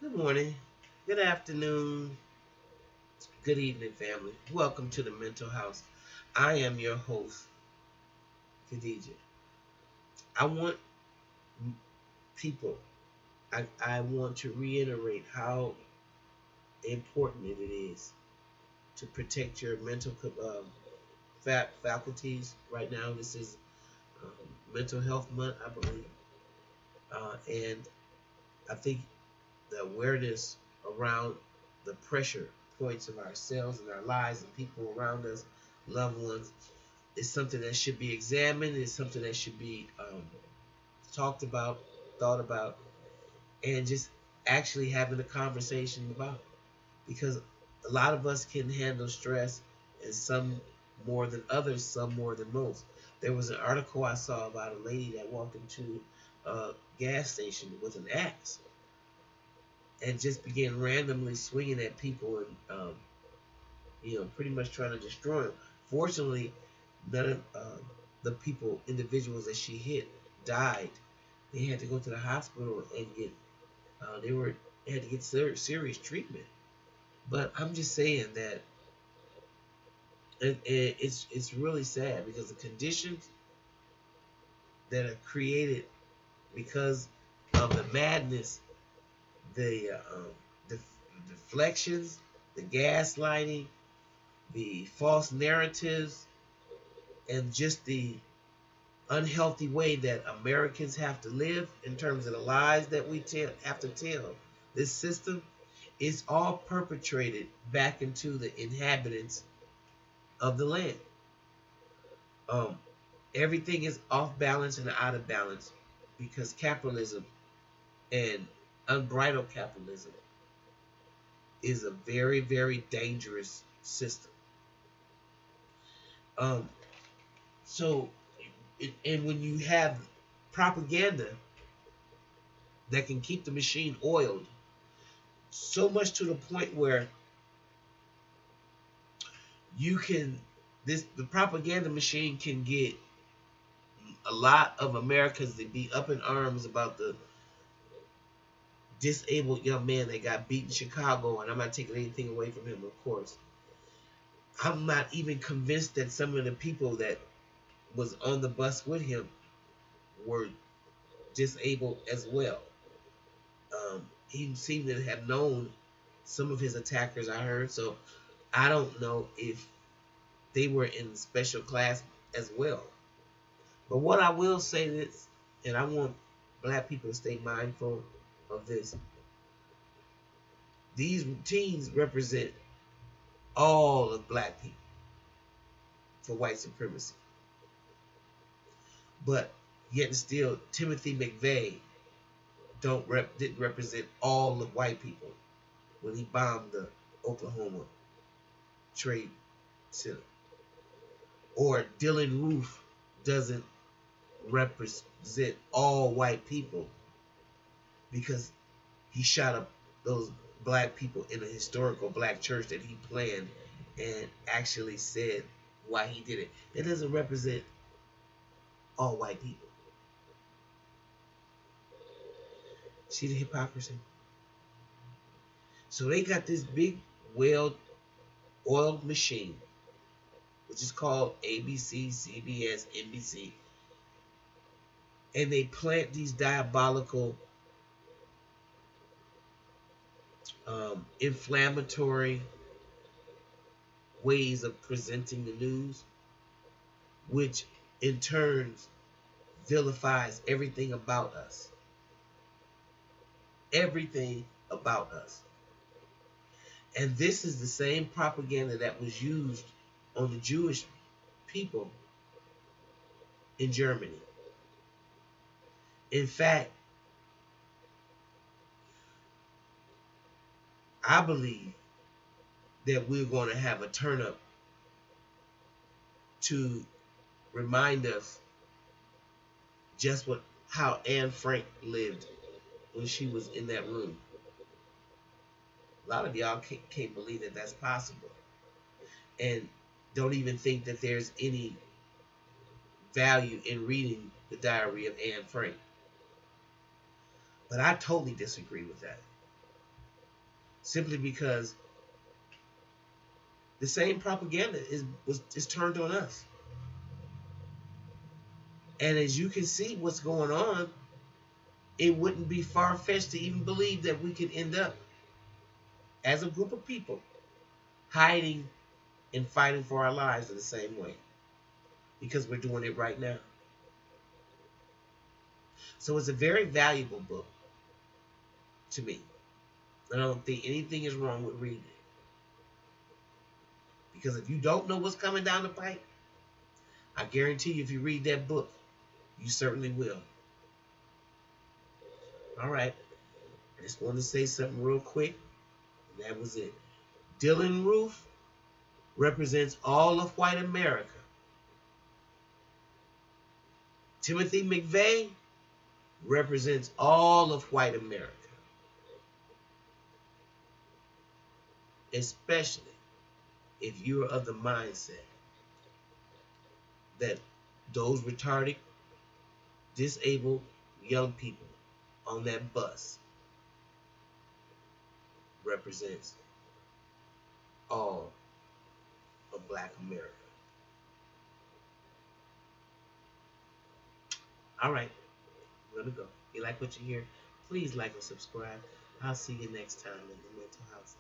Good morning, good afternoon, good evening, family. Welcome to the Mental House. I am your host, Khadijah. I want people, I want to reiterate how important it is to protect your mental faculties. Right now, this is Mental Health Month, I believe. And I think the awareness around the pressure points of ourselves and our lives and people around us, loved ones, is something that should be examined. It's something that should be talked about, thought about, and just actually having a conversation about. Because a lot of us can handle stress, and some more than others, some more than most. There was an article I saw about a lady that walked into a gas station with an axe and just began randomly swinging at people and pretty much trying to destroy them. Fortunately, none of the individuals that she hit died. They had to go to the hospital and get they had to get serious treatment. But I'm just saying that it's really sad because the conditions that are created because of the madness, the deflections, the gaslighting, the false narratives, and just the unhealthy way that Americans have to live in terms of the lies that we have to tell. This system is all perpetrated back into the inhabitants of the land. Um, Everything is off balance and out of balance because capitalism and unbridled capitalism is a very, very dangerous system. Um, so, and when you have propaganda that can keep the machine oiled, so much to the point where you can the propaganda machine can get a lot of Americans to be up in arms about the disabled young man that got beat in Chicago, and I'm not taking anything away from him, of course. I'm not even convinced that some of the people that was on the bus with him were disabled as well. He seemed to have known some of his attackers, I heard, so I don't know if they were in special class as well. But what I will say is, and I want black people to stay mindful of this, these teens represent all of black people for white supremacy. But yet and still, Timothy McVeigh didn't represent all of white people when he bombed the Oklahoma Trade Center. Or Dylan Roof doesn't represent all white people because he shot up those black people in a historical black church that he planned and actually said why he did it. It doesn't represent all white people. See the hypocrisy? So they got this big, well oiled machine, which is called ABC, CBS, NBC, and they plant these diabolical, inflammatory ways of presenting the news, which in turn vilifies everything about us. Everything about us. And this is the same propaganda that was used on the Jewish people in Germany. In fact, I believe that we're going to have a turn up to remind us just how Anne Frank lived when she was in that room. A lot of y'all can't believe that that's possible, and don't even think that there's any value in reading the diary of Anne Frank. But I totally disagree with that. simply because the same propaganda is turned on us. And as you can see what's going on, it wouldn't be far-fetched to even believe that we could end up as a group of people hiding and fighting for our lives in the same way, because we're doing it right now. So it's a very valuable book to me. I don't think anything is wrong with reading it, because if you don't know what's coming down the pipe, I guarantee you if you read that book, you certainly will. All right. I just wanted to say something real quick, and that was it. Dylan Roof represents all of white America. Timothy McVeigh represents all of white America, especially if you're of the mindset that those retarded, disabled young people on that bus represents all of black America. All right, I'm gonna go. If you like what you hear, please like and subscribe. I'll see you next time in the mental house.